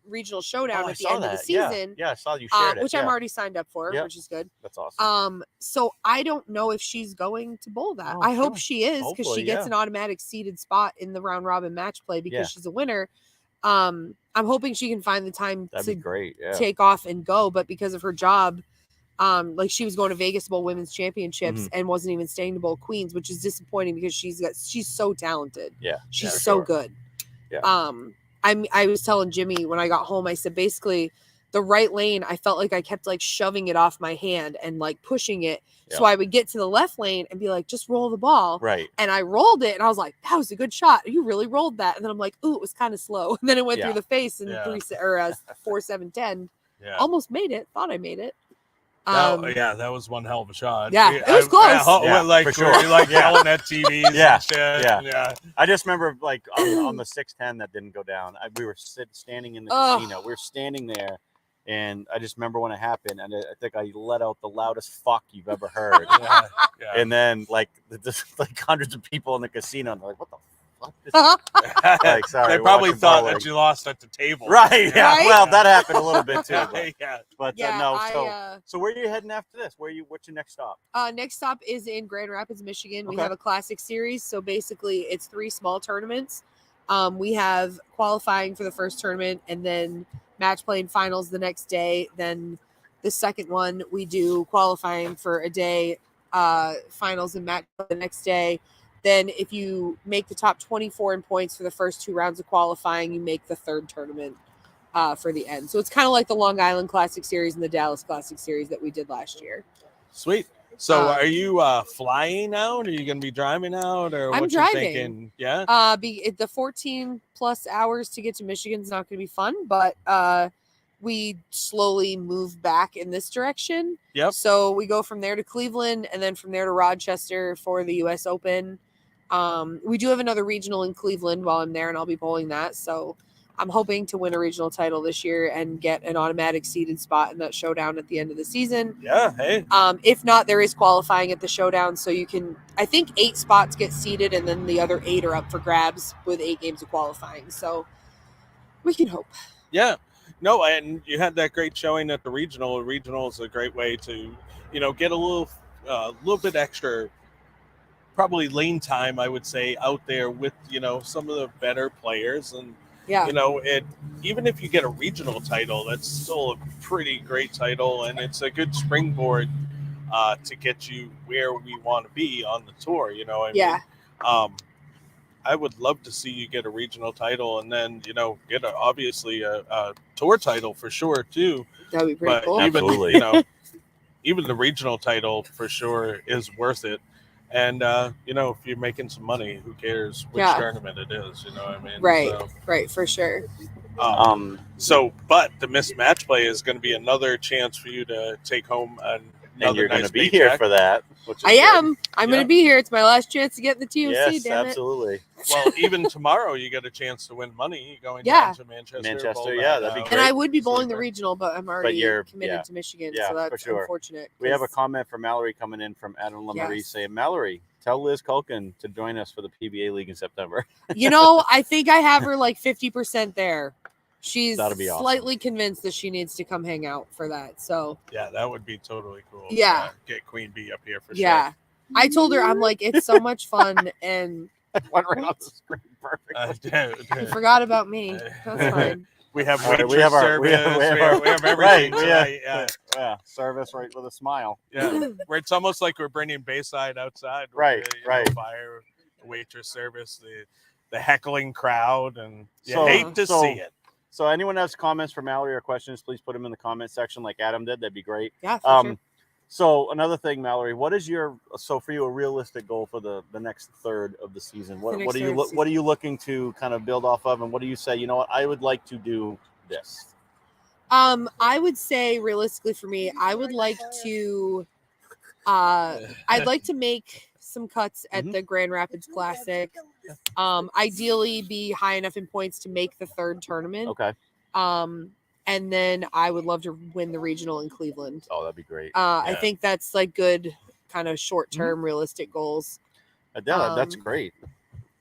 regional showdown Oh, I at the saw end of the that. Yeah. season. Yeah, I saw you shared it. Which I'm already signed up for, Yeah. which is good. That's awesome. So I don't know if she's going to bowl that. Oh, I hope sure. she is, because Hopefully, she gets yeah. an automatic seeded spot in the round robin match play because Yeah. she's a winner. I'm hoping she can find the time That'd to be great. Yeah. take off and go, but because of her job, like she was going to Vegas to bowl women's championships and wasn't even staying to bowl queens, which is disappointing because she's so talented. Yeah. She's for so sure. good. Yeah. I was telling Jimmy when I got home, I said basically the right lane, I felt like I kept like shoving it off my hand and like pushing it. Yeah. So I would get to the left lane and be like, just roll the ball. Right. And I rolled it and I was like, that was a good shot. You really rolled that. And then I'm like, ooh, it was kind of slow. And then it went Yeah. through the face in Yeah. 4-7-10. Yeah. Almost made it. Thought I made it. That was one hell of a shot. Yeah, it was close. Like, for sure. we like Yeah. yelling at TVs Yeah, and shit. yeah. Yeah. I just remember like on the 610 that didn't go down. We were standing in the Ugh. casino. We were standing there, and I just remember when it happened, and I think I let out the loudest "fuck" you've ever heard. Yeah. And then like just like hundreds of people in the casino, and they're like, "What the fuck?" Like, sorry, They probably watching thought bowling. that you lost at the table. Right. Yeah. Right? Well, that happened a little bit too. But, Yeah. but Yeah, no. So where are you heading after this? What's your next stop? Next stop is in Grand Rapids, Michigan. We Okay. have a classic series. So basically it's 3 small tournaments. We have qualifying for the first tournament and then match play and finals the next day. Then the second one, we do qualifying for a day, finals and match play the next day. Then if you make the top 24 in points for the first 2 rounds of qualifying, you make the third tournament for the end. So it's kind of like the Long Island Classic Series and the Dallas Classic Series that we did last year. Sweet. So are you flying out? Are you going to be driving out? Or I'm what driving. You thinking? Yeah. The 14 plus hours to get to Michigan is not going to be fun, but we slowly move back in this direction. Yep. So we go from there to Cleveland and then from there to Rochester for the U.S. Open. We do have another regional in Cleveland while I'm there, and I'll be bowling that. So I'm hoping to win a regional title this year and get an automatic seeded spot in that showdown at the end of the season. Yeah. Hey. If not, there is qualifying at the showdown. So you can, I think 8 spots get seeded and then the other 8 are up for grabs with 8 games of qualifying. So we can hope. Yeah. No, and you had that great showing at the regional. The regional is a great way to, get a little bit extra, probably lane time, I would say, out there with, some of the better players. And, Yeah. Even if you get a regional title, that's still a pretty great title. And it's a good springboard to get you where we want to be on the tour. Yeah. I would love to see you get a regional title and then, get obviously a tour title for sure too. That'd be pretty cool. Even, Absolutely. even the regional title for sure is worth it. And, if you're making some money, who cares which tournament it is, you know what I mean? Right. So, Right. For sure. but the MIST Matchplay is going to be another chance for you to take home And you're nice going to be paycheck. here for that. Which is I am. good. I'm going to be here. It's my last chance to get in the TOC. Yes, damn absolutely. Well, even tomorrow you get a chance to win money going Yeah. down to Manchester. Manchester, bowl yeah, that that'd be out. great. And I would be bowling the Super. regional, but I'm already you're- committed yeah. to Michigan, Yeah, so for that's sure. unfortunate. We have a 'cause- comment from Mallory coming in from Adam Lamarie Yes. saying, Mallory, tell Liz Culkin to join us for the PBA League in September. I think I have her like 50% there. She's That'd be awesome. slightly convinced that she needs to come hang out for that. So Yeah, that would be totally cool. Yeah. Get Queen Bee up here for yeah, I told her, I'm like, it's so much fun, and Went right on the screen. Perfect. sure. you forgot about me. That's fine. We have All right, waitress we have our- service. we have We have everything. Right, we have- tonight, Yeah, service right with a smile. yeah. Where it's almost like we're bringing Bayside outside. with Right, the, right. Fire, waitress service, the heckling crowd, and you So- hate to so- see it. So anyone has comments for Mallory or questions, please put them in the comment section like Adam did. That'd be great. Yeah, for sure. So another thing, Mallory, what is for you a realistic goal for the next third of the season? What next are you third of the what are you looking to kind of build off of, and what do you say? You know what, I would like to do this. I would say realistically for me, I would like to I'd like to make some cuts at the Grand Rapids Classic. Ideally be high enough in points to make the third tournament. Okay. And then I would love to win the regional in Cleveland. Oh, that'd be great. I think that's like good kind of short-term realistic goals. Yeah, that's um, great.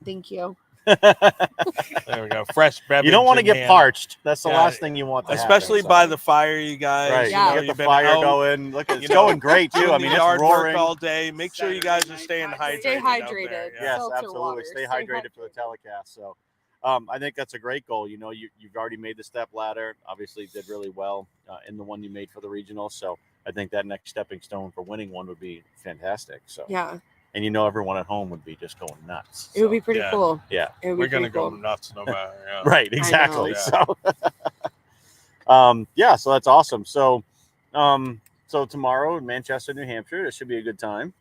Thank you. There we go. Fresh beverage. You don't want to in get hand. parched. That's the Yeah, last thing you want to especially happen, by so. the fire, you guys. Right. You Yeah. know, You get you've the been fire out, going. Look, it's you know, going great too. doing I mean, the it's yard roaring. work all day. Make sure you guys are staying hydrated. Stay out there. hydrated. Yeah. Yes, Seltzer absolutely. water. Stay hydrated for the telecast. So, I think that's a great goal. You know, you've already made the step ladder. Obviously, did really well in the one you made for the regional. So, I think that next stepping stone for winning one would be fantastic. So, Yeah, and you know, everyone at home would be just going nuts. it would be pretty yeah. cool. Yeah. It would We're be gonna pretty go cool. nuts no matter. Yeah. Right. Exactly. know. So, yeah. So that's awesome. So, so tomorrow in Manchester, New Hampshire, it should be a good time.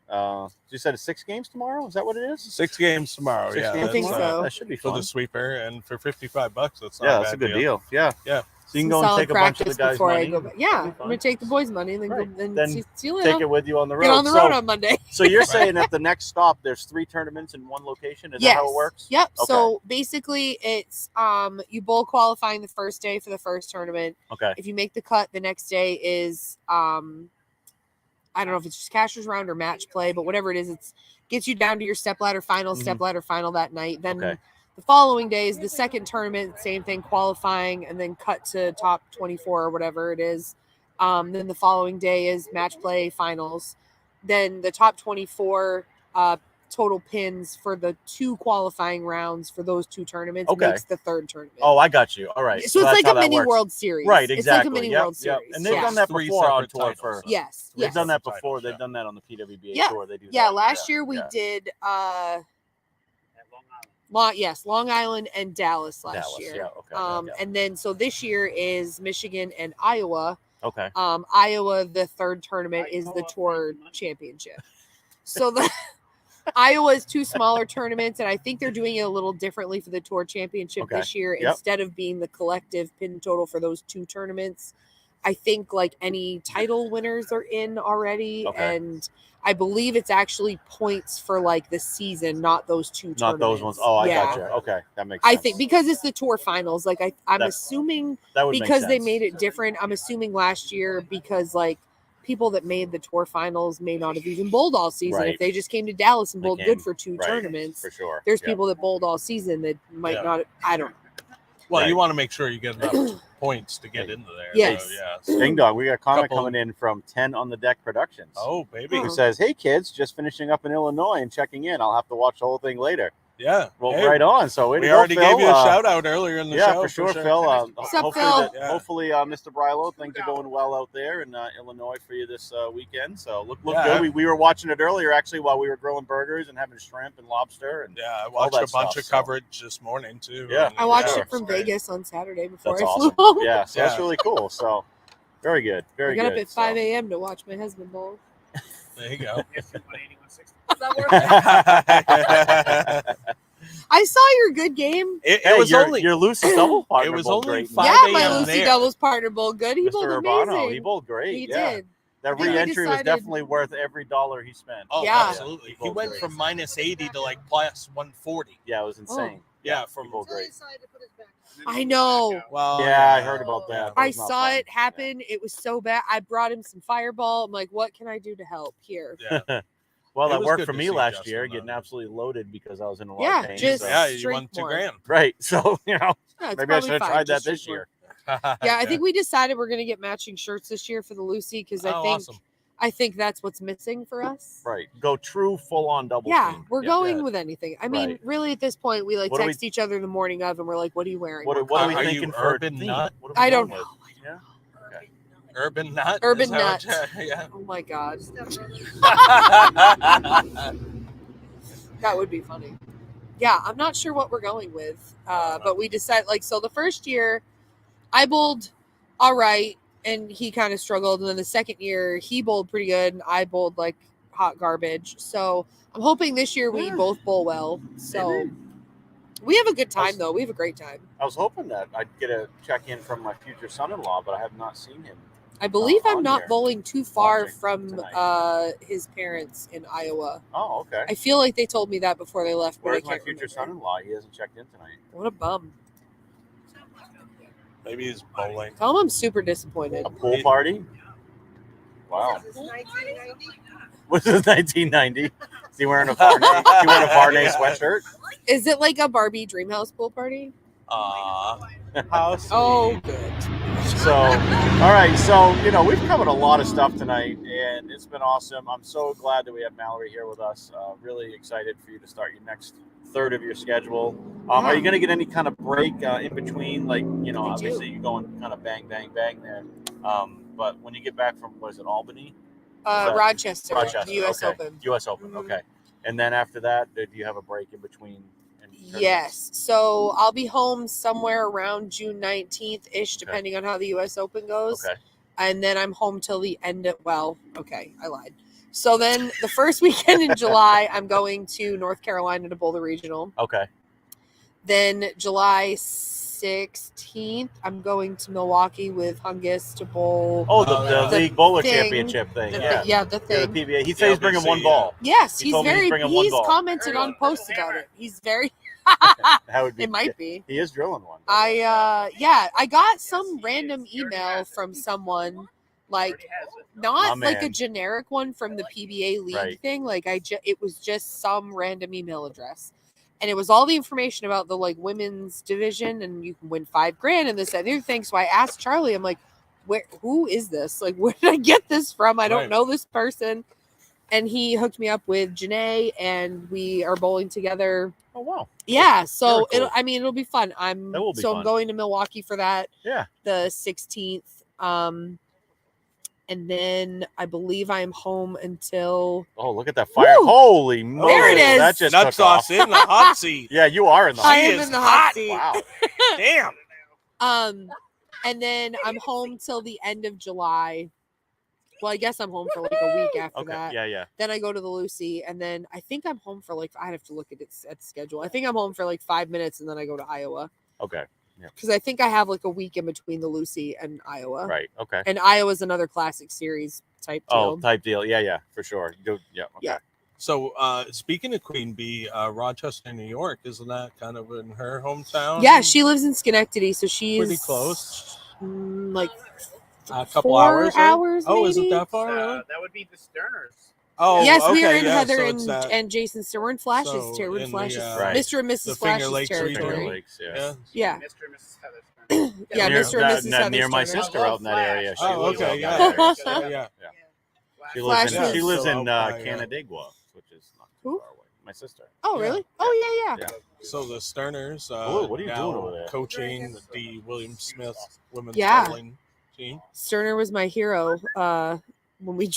You said it's 6 games tomorrow. Is that what it is? 6 games tomorrow. 6 Yeah, games I think tomorrow? so. That should be for fun. the sweeper, and for $55, that's not Yeah, a that's a bad good deal. Yeah. Yeah. So you can Some go and solid take a bunch of the practice guys' before money. I go back. That'd Yeah, be I'm fun. gonna take the boys' money and then Right. go and Then see you Take later. it with you on the road. Get on the road on Monday. So you're saying at the next stop, there's 3 tournaments in one location? Is that how it works? Yep. Okay. So basically, it's you bowl qualifying the first day for the first tournament. Okay. If you make the cut, the next day is I don't know if it's just cashier's round or match play, but whatever it is, it's gets you down to your step ladder final, Mhm. step ladder final that night. Then Okay. the following day is the second tournament, same thing, qualifying, and then cut to top 24 or whatever it is. Then the following day is match play finals. Then the top 24 total pins for the 2 qualifying rounds for those 2 tournaments Okay. makes the third tournament. Oh, I got you. All right. So it's that's like how a that mini works. World Series. Right, It's exactly. like a mini Yep, World yep. Series. And they've Yeah. done that 3 before on separate tour titles. for. Yes. They've Yes. done that Titles, before. yeah. They've done that on the PWBA Yeah. tour. They do Yeah, that. last year we yeah. did Long Island and Dallas last Dallas, year. yeah, okay, yeah. And then so this year is Michigan and Iowa. Okay. Iowa, the third tournament is the tour championship. So the Iowa is 2 smaller tournaments, and I think they're doing it a little differently for the tour championship Okay. this year. Yep. Instead of being the collective pin total for those 2 tournaments, I think like any title winners are in already, Okay. and I believe it's actually points for like the season, not those 2 Not tournaments. those ones. Oh, I Yeah. got you. Okay. That makes sense. I think because it's the tour finals, like I'm That- assuming that would make because they sense. made it different. I'm assuming last year because like people that made the tour finals may not have even bowled all season. Right. If they just came to Dallas and They bowled came, good for 2 right, tournaments, for sure. there's Yeah. people that bowled all season that might Yeah. not. I don't. Well, Right. you want to make sure you get enough points to get into there. Yes. So, yeah. Ding Dong, we got a comment Couple- coming in from 10 on the Deck Productions. Oh, baby. Oh. Who says, "Hey kids, just finishing up in Illinois and checking in. I'll have to watch the whole thing later." Yeah. Well, Hey, right on. So way to we go, already Phil. gave you a shout out earlier in the Yeah, show. for sure, Phil. What's up, hopefully, Phil? Yeah. hopefully, Mr. Brilo, things are going well out there in Illinois for you this weekend. So look Yeah. good. We were watching it earlier actually while we were grilling burgers and having shrimp and lobster. And Yeah, I all watched that a bunch stuff, of so. coverage this morning too. Yeah. and I watched Yeah. it from great. Vegas on Saturday before that's I awesome. flew home. Yeah, so that's Yeah. really cool. So very good, very I got good. up at 5 a.m. to watch my husband bowl. There you go. Is that worth it? I saw your good game. It Hey, was your, only your Lucy double partner. It was bowled only great. 5 Yeah, my a.m. Lucy there. doubles partner bowled good. He bowled Mr. amazing. Urbano, he bowled great. He yeah. did. That think we re-entry was decided- definitely worth every dollar he spent. Oh, Yeah. absolutely. He bowled went great. from minus 80 to like plus 140. Yeah, it was insane. Yeah, he from bowled great. I know. well, Yeah, I heard about that. That I was not saw fun. it happen. It was so bad. I brought him some Fireball. I'm like, what can I do to help here? Yeah. Well, It that was worked good for to me see last Justin, year, though. getting absolutely loaded because I was in a lot Yeah, of pain. just- so- Yeah, you Drink won 2 more. grand. right. So Yeah, it's maybe I probably should have fine. tried that Just this drink year. more. Yeah, I think we decided we're gonna get matching shirts this year for the Lucy because Oh, awesome. I think that's what's missing for us. Right. Go true full-on double Yeah, team. we're Yeah. going Yeah. with anything. I mean, Right. really, at this point, we like What do we- text each other the morning of, and we're like, "What are you wearing?" What We're are we Are you thinking for urban a theme? nut? What are we I don't going know. with? Yeah. Okay. Urban nut. Urban Is that nut. what you- Oh my god, yeah. that would be funny. Yeah, I'm not sure what we're going with, but we decided so the first year, I bowled all right, and he kind of struggled, and then the second year he bowled pretty good, and I bowled like hot garbage. So I'm hoping this year we Yeah. both bowl well. So Maybe. we have a good time How's- though. We have a great time. I was hoping that I'd get a check-in from my future son-in-law, but I have not seen him. I believe I'm on not here. bowling too far Watching from tonight. his parents in Iowa. Oh, okay. I feel like they told me that before they left. But I Where's my can't future remember. son-in-law? He hasn't checked in tonight. What a bum. Maybe he's bowling. Tell him I'm super disappointed. A pool party? Wow. Was this 1990? You wearing a Varney? You wearing a Varney sweatshirt? Is it like a Barbie Dreamhouse pool party? How sweet. Oh, good. So, all right. So, we've covered a lot of stuff tonight, and it's been awesome. I'm so glad that we have Mallory here with us. Really excited for you to start your next third of your schedule. Are you going to get any kind of break in between? Like, obviously you're going kind of bang, bang, bang there. But when you get back from, what is it, Albany? Rochester, okay. U.S. Open. U.S. Open, Mm-hmm. Okay. And then after that, do you have a break in between? Yes. So I'll be home somewhere around June 19th-ish, depending on how the U.S. Open goes. Okay. And then I'm home till the end of, I lied. So then the first weekend in July, I'm going to North Carolina to bowl the regional. Okay. Then July 16th, I'm going to Milwaukee with Hungus to bowl. Oh, the League Bowler thing, Championship thing. The thing. The PBA. He said he's bringing one ball. Yes, He told me he's bringing one he's ball. commented on posts about it. He's very That would be. It might be. He is drilling one. I got some random email from someone, like not like a generic one from the PBA League thing. Like it was just some random email address, and it was all the information about the like women's division, and you can win $5,000 and this other thing. So I asked Charlie, I'm like, who is this? Like, where did I get this from? I don't know this person. And he hooked me up with Janae, and we are bowling together. Oh wow! Yeah, so cool. it'll be fun. I'm going to Milwaukee for that. Yeah, the 16th. And then I believe I am home until. Oh, look at that fire! Woo! Holy moly! There it is. That just Nut sauce in the hot seat. Yeah, you are in the hot seat. I am in the hot seat. Wow! Damn. And then I'm home till the end of July. Well, I guess I'm home for like a week after that. Yeah. Then I go to the Lucy, and then I think I'm home for like, I'd have to look at the schedule. I think I'm home for like 5 minutes, and then I go to Iowa. Okay. Yeah. Because I think I have like a week in between the Lucy and Iowa. Right. Okay. And Iowa's another classic series type deal. Oh, type deal. Yeah, for sure. Yeah. Okay. Yeah. So speaking of Queen Bee, Rochester, New York, isn't that kind of in her hometown? Yeah, she lives in Schenectady, so she's pretty close. Like a couple 4 hours. hours. Oh, maybe? is it that far? That would be the Sterners. Oh, yes, okay, we were in yeah, Heather so and Jason Stern. We're in Flash's territory. right. Mr. and Mrs. Flash's territory. Finger Lakes, yeah. Mr. and Mrs. Heather. Yeah, near, Mr. and Mrs. Heather near my Sterner. sister out in that area. She Oh, lives okay, out in yeah. that area, so, Yeah. She lives in So, Canandaigua, which is not too Who? far away. My sister. Oh, really? Yeah. Oh, yeah. So the Sterners what are you now doing over there? coaching the William Smith women's Yeah. bowling team. Sterner was my hero when we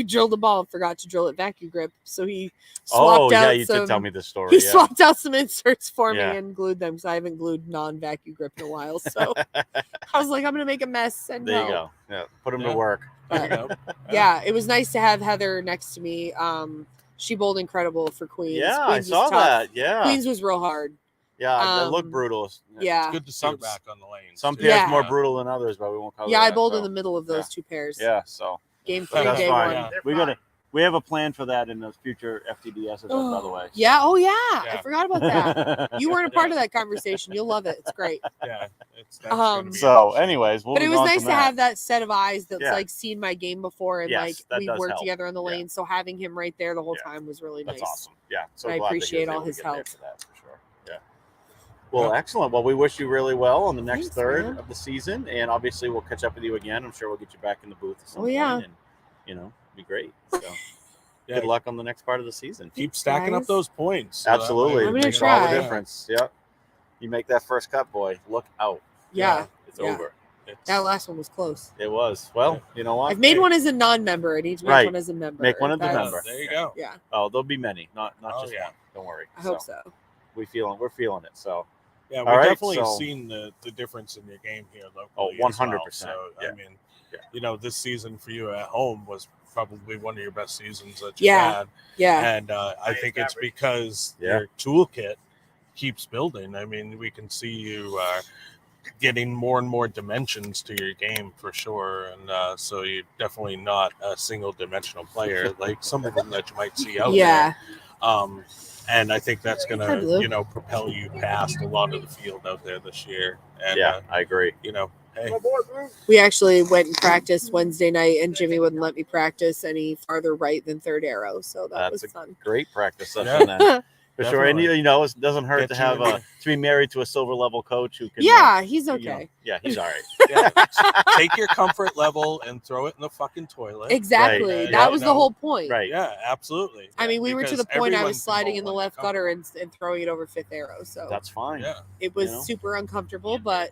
drilled the ball and forgot to drill it vacuum grip. So he swapped out you some, did tell me this story. He swapped out some inserts for me Yeah. and glued them because I haven't glued non-vacuum grip in a while. So I was like, I'm going to make a mess. And There you go. Yeah, put him to work. But, yeah, it was nice to have Heather next to me. She bowled incredible for Queens. Yeah, Queens I saw was tough. that. Yeah. Queens was real hard. Yeah, it looked brutal. Yeah. It's good to see her back on the lane. Some pairs more brutal than others, but we won't cover Yeah, that. I bowled in the middle of those two pairs. Yeah, so Game 3, that's day fine. 1. We have a plan for that in the future FTDSs, by the way. Yeah. Oh, yeah. I forgot about that. You weren't a part of that conversation. You'll love it. It's great. Yeah. So, anyways, but it was nice to have that set of eyes that's like seen my game before, and like we worked together on the lane. So having him right there the whole time was really nice. That's awesome. Yeah. So I glad appreciate that he all was his able to help. get there for that, for sure. Yeah. Well, excellent. Well, we wish you really well on the next third man. of the season, and obviously we'll catch up with you again. I'm sure we'll get you back in the booth at some point, and be great. So. Good luck on the next part of the season. Keep stacking up those points. Absolutely. I'm gonna Makes all the try. difference. Yep. You make that first cut, boy. Look out. Yeah. It's over. That last one was close. It was. Well, you know what? I've made one as a non-member. I need to make one as a member. Make one as a member. There you go. Yeah. Oh, there'll be many. Not just one. Don't worry. I hope so. We're feeling it. So. Yeah, we've definitely seen the difference in your game here locally. 100%. So, I mean, this season for you at home was probably one of your best seasons that you had. Yeah. And I think it's because your toolkit keeps building. I mean, we can see you getting more and more dimensions to your game for sure. And so you're definitely not a single dimensional player like some of them that you might see out there. And I think that's going to, propel you past a lot of the field out there this year. And, I agree. Hey. We actually went and practiced Wednesday night, and Jimmy wouldn't let me practice any farther right than third arrow, so that was fun. Great practice Yeah. session then. For sure. And Definitely. you know, it doesn't hurt Get to you have in there. to be married to a silver level coach who can Yeah, he's you know, okay. yeah, he's all right. Yeah. Take your comfort level and throw it in the fucking toilet. Exactly. Right. That Yeah, was no. the whole point. Right. Yeah, absolutely. I mean, we were to Because the point I everyone was can sliding bowl in the when they're left gutter comfortable. and throwing it over fifth arrow. So That's fine. Yeah. it was you know? super uncomfortable, but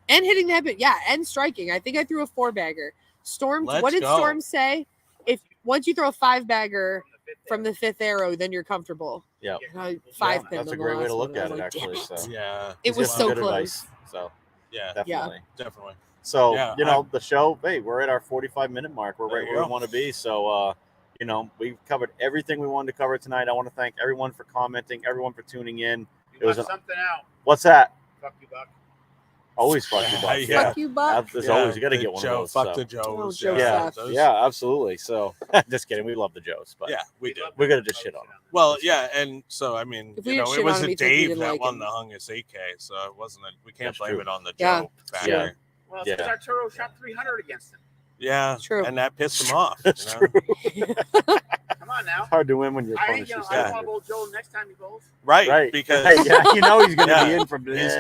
and hitting the headband, yeah, and striking. I think I threw a 4-bagger. Storm, Let's what did go. Storm say? If once you throw a 5-bagger from the fifth arrow, then you're comfortable. Yeah. And I Yeah, 5 pinned that's a on the great way to last look one. I at was it, like, damn actually. it. So Yeah. It was He's so got good close. advice. So Yeah. definitely. Definitely. So Yeah, you know, the show. Hey, we're at our 45-minute mark. We're There right you where we go. want to be. So you know, we've covered everything we wanted to cover tonight. I want to thank everyone for commenting, everyone for tuning in. You was left something out. What's that? Fuck you, Buck. Always fuck you, Buck. Yeah. Fuck you, Buck. There's always you got to the get one Joe, of those. Fuck so. the Joes. Joe Yeah, Seth. yeah, absolutely. So, just kidding. We love the Joes, but Yeah, we do. we're gonna just shit on them. Well, yeah, and so I mean, If we you didn't know, shit it was on him, a he'd think we Dave didn't that like won him. the Hungus AK, so it wasn't. We can't That's blame true. it on the Yeah. Joe factor. Well, it's Yeah. because Arturo shot 300 against him. Yeah, True. and that pissed him off. That's you know? true. Come on now. It's hard to win when your I, opponent's you know, just I Yeah. don't want to bowl Joe next time he bowls. Right, because yeah, you know he's gonna be Yeah. in from he's this.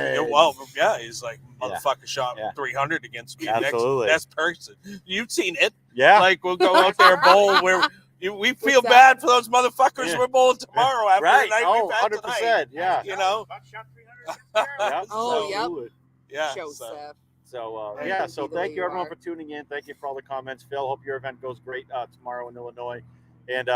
he's like Yeah. motherfucker shot Yeah. 300 against me. Absolutely. Next best person. You've seen it. Yeah, Like we'll go out there and bowl where we feel that? bad for those motherfuckers Yeah. we're bowling tomorrow after right. the night Oh, we've had 100%. tonight. Yeah, You know? Buck shot 300 against Barrel. yeah. Oh, yep. absolutely. Yeah. Show so- Seth. So Right. yeah, Be so the thank way you you everyone are. for tuning in. Thank you for all the comments, Phil. Hope your event goes great tomorrow in Illinois. And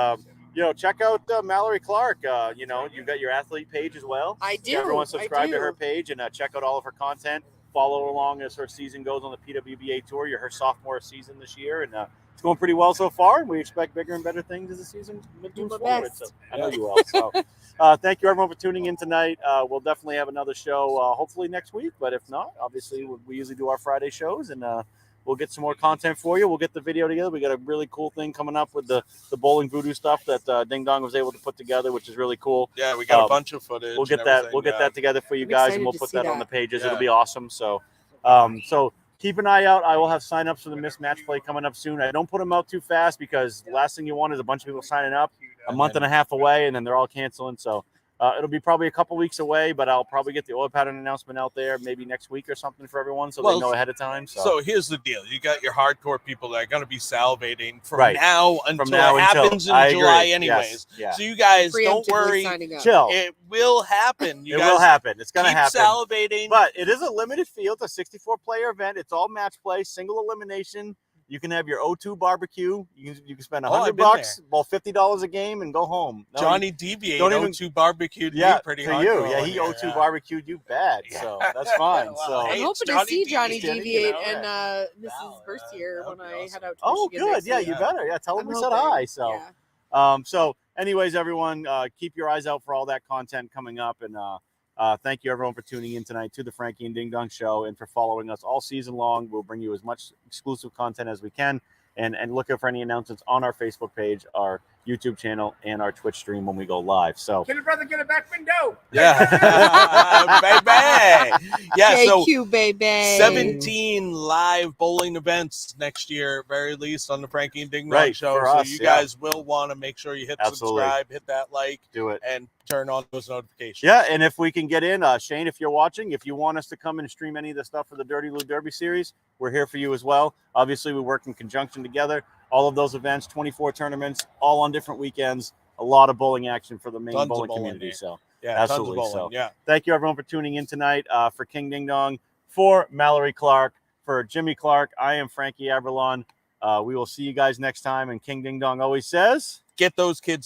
you know, check out Mallory Clark. You know, you got your athlete page as well. I do. Everyone I subscribe to do. her page and check out all of her content. Follow along as her season goes on the PWBA tour. You're her sophomore season this year, and it's going pretty well so far. And we expect bigger and better things as the season moves my forward. best. So I know you will. So thank you everyone for tuning in tonight. We'll definitely have another show hopefully next week, but if not, obviously we usually do our Friday shows, and we'll get some more content for you. We'll get the video together. We got a really cool thing coming up with the bowling voodoo stuff that Ding Dong was able to put together, which is really cool. Yeah, we got a Um, bunch of footage. We'll get and that. everything, We'll get yeah. that together for you I'm guys, excited and we'll to put see that on that. the pages. Yeah. It'll be awesome. So, so keep an eye out. I will have signups for the MIST Matchplay coming up soon. I don't put them out too fast because the last thing you want is a bunch of people signing up a month and a half away, and then they're all canceling. So it'll be probably a couple weeks away, but I'll probably get the oil pattern announcement out there maybe next week or something for everyone, so Well, they know ahead of time. So here's the deal: you got your hardcore people that are going to be salivating from Right. now until now it until- happens in I July, agree. anyways. Yes. Yeah. So you guys don't Preemptively worry; signing up. Chill. it will happen. You It guys will happen. It's going to keep happen. salivating. But it is a limited field, a 64-player event. It's all match play, single elimination. You can have your O2 barbecue. You can spend I've $100, been bowl $50 a game, and go home. No, Johnny Deviate don't even- O2 barbecued yeah, me pretty to hardcore you. Yeah, one he year, O2 yeah. barbecued you bad, so that's fine. Well, So I'm hey, hoping it's to Johnny see Johnny Deviate, Deviate you know, and yeah. Mrs. Berstier that when would be I awesome. head out to oh, Michigan good. next Yeah, week. you better. Yeah, tell him I'm we said hoping. hi. So, Yeah. so anyways, everyone, keep your eyes out for all that content coming up, and thank you everyone for tuning in tonight to the Frankie and Ding Dong Show and for following us all season long. We'll bring you as much exclusive content as we can, and look out for any announcements on our Facebook page, our YouTube channel, and our Twitch stream when we go live. So Can a brother get a back window? Yeah, baby. Yeah, so JQ, baby. 17 live bowling events next year, at very least, on the Frankie and Ding Dong Right, Show. for So us, you yeah. guys will want to make sure you hit Absolutely. subscribe, hit that like, do it. and turn on those notifications. Yeah, and if we can get in, Shane, if you're watching, if you want us to come and stream any of the stuff for the Dirty Lou Derby series, we're here for you as well. Obviously, we work in conjunction together. All of those events, 24 tournaments, all on different weekends. A lot of bowling action for the Maine Tons of bowling bowling, community. yeah. So Yeah, Absolutely, tons of bowling. so. Yeah. thank you, everyone, for tuning in tonight. For King Ding Dong, for Mallory Clark, for Jimmy Clark, I am Frankie Aberlon. We will see you guys next time. And King Ding Dong always says, Get those kids